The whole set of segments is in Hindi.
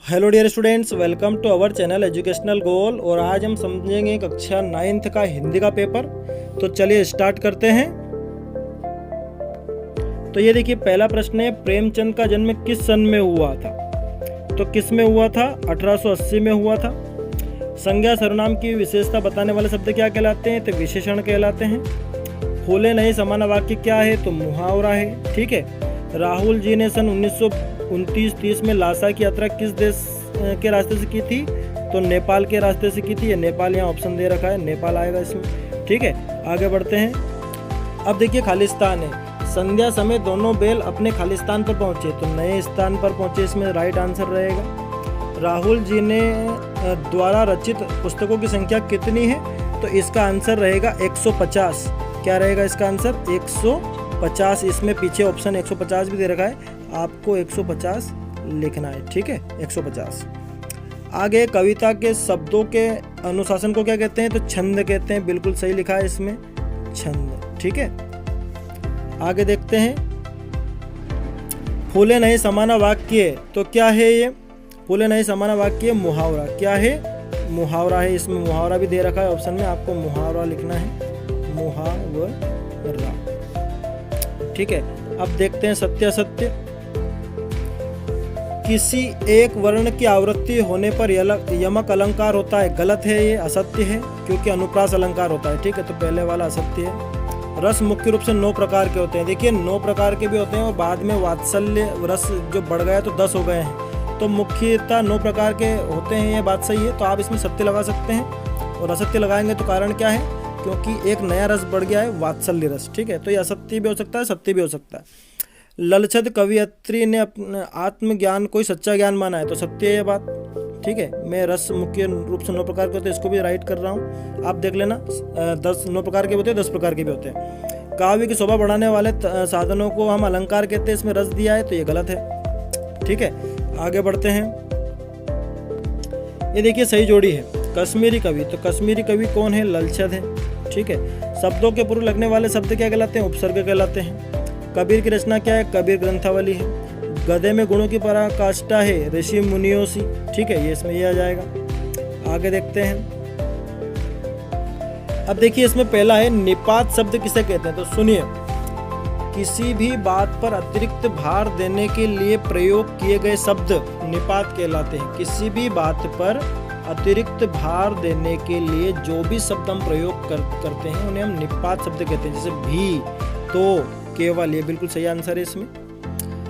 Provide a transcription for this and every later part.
Hello dear students, welcome to our channel educational goal. और आज हम समझेंगे कक्षा 9th का हिंदी का पेपर। तो चलिए स्टार्ट करते हैं। तो ये देखिए, पहला प्रश्न है, प्रेमचंद का जन्म किस सन में हुआ था? तो किस में हुआ था? 1880 में हुआ था। संज्ञा सर्वनाम की विशेषता बताने वाले शब्द क्या कहलाते हैं? तो विशेषण कहलाते हैं। फूले नहीं समाना वाक्य क्या है? तो मुहावरा है। ठीक है। राहुल जी ने सन 1929-30 में लासा की यात्रा किस देश के रास्ते से की थी? तो नेपाल के रास्ते से की थी। ये नेपाल यहाँ ऑप्शन दे रखा है, नेपाल आएगा इसमें। ठीक है, आगे बढ़ते हैं। अब देखिए, खालिस्तान है। संध्या समय दोनों बैल अपने खालिस्तान पर पहुंचे, तो नए स्थान पर पहुंचे, इसमें राइट आंसर रहेगा। राहुल जी ने द्वारा रचित पुस्तकों की संख्या कितनी है? तो इसका आंसर रहेगा 150। क्या रहेगा इसका आंसर? 150। इसमें पीछे ऑप्शन 150 भी दे रखा है, आपको 150 लिखना है। ठीक है, 150। आगे, कविता के शब्दों के अनुशासन को क्या कहते हैं? तो छंद कहते हैं। बिल्कुल सही लिखा है इसमें, छंद। ठीक है, आगे देखते हैं। फूले नहीं समाना वाक्य, तो क्या है ये? फूले नहीं समाना वाक्य मुहावरा। क्या है? मुहावरा है। इसमें मुहावरा भी दे रखा है ऑप्शन में, आपको मुहावरा लिखना है, मुहावरा। ठीक है, अब देखते हैं सत्य असत्य। किसी एक वर्ण की आवृत्ति होने पर यमक अलंकार होता है, गलत है ये, असत्य है, क्योंकि अनुप्रास अलंकार होता है। ठीक है, तो पहले वाला असत्य है। रस मुख्य रूप से 9 प्रकार के होते हैं। देखिए, 9 प्रकार के भी होते हैं और बाद में वात्सल्य रस जो बढ़ गया तो 10 हो गए हैं। तो मुख्यतः 9 प्रकार के होते हैं, ये बात सही है। तो आप इसमें सत्य लगा सकते हैं, और असत्य लगाएंगे तो कारण क्या है? क्योंकि एक नया रस बढ़ गया है, वात्सल्य रस। ठीक है, तो ये असत्य भी हो सकता है, सत्य भी हो सकता है। ललछद कवियत्री ने आत्मज्ञान को ही सच्चा ज्ञान माना है, तो सत्य है ये बात। ठीक है, मैं रस मुख्य रूप से 9 प्रकार के होते हैं, इसको भी राइट कर रहा हूँ, आप देख लेना। 9 प्रकार के होते हैं, 10 प्रकार के भी होते हैं। काव्य की शोभा बढ़ाने वाले साधनों को हम अलंकार कहते हैं, इसमें रस दिया है, तो ये गलत है। ठीक है, आगे बढ़ते हैं। ये देखिए, सही जोड़ी है, कश्मीरी कवि। तो कश्मीरी कवि कौन है? ललछद है। ठीक है, शब्दों के पूर्व लगने वाले शब्द क्या कहलाते हैं? उपसर्ग कहलाते हैं। कबीर की रचना क्या है? कबीर ग्रंथावली है। गधे में गुणों की पराकाष्ठा है, ऋषि मुनियों सी। ठीक है, ये इसमें ये आ जाएगा। आगे देखते हैं। अब देखिए, इसमें पहला है, निपात शब्द किसे कहते हैं? तो सुनिए, किसी भी बात पर अतिरिक्त भार देने के लिए प्रयोग किए गए शब्द निपात कहलाते हैं। किसी भी बात पर अतिरिक्त भार देने के लिए जो भी शब्द हम प्रयोग करते हैं, उन्हें हम निपात शब्द कहते हैं। जैसे भी, तो, केवल। ये बिल्कुल सही आंसर है इसमें।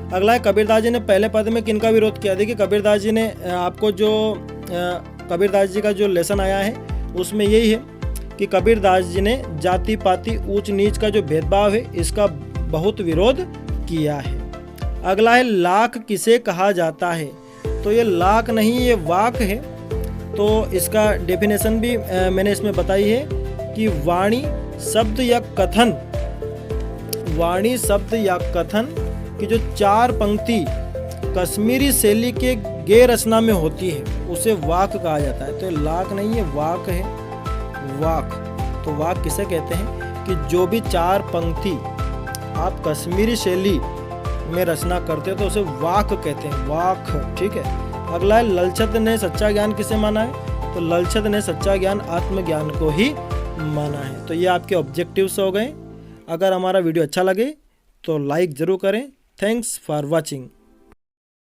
अगला है, कबीरदास जी ने पहले पद में किनका विरोध किया? देखिए, कबीरदास जी ने आपको जो कबीरदास जी का जो लेसन आया है उसमें यही है कि कबीरदास जी ने जाति पाति ऊंच नीच का जो भेदभाव है, इसका बहुत विरोध किया है। अगला है, लाख किसे कहा जाता है? तो ये लाख नहीं, ये वाक है। तो इसका डेफिनेशन भी मैंने इसमें बताई है कि वाणी शब्द या कथन, वाणी शब्द या कथन की जो 4 पंक्ति कश्मीरी शैली के गे रचना में होती है, उसे वाक कहा जाता है। तो लाख नहीं है, वाक है, वाक। तो वाक किसे कहते हैं? कि जो भी 4 पंक्ति आप कश्मीरी शैली में रचना करते हो, तो उसे वाक कहते हैं, वाक। ठीक है, अगला है, ललछद ने सच्चा ज्ञान किसे माना है? तो ललछद ने सच्चा ज्ञान आत्मज्ञान को ही माना है। तो ये आपके ऑब्जेक्टिव्स हो गए। अगर हमारा वीडियो अच्छा लगे तो लाइक ज़रूर करें। Thanks for watching.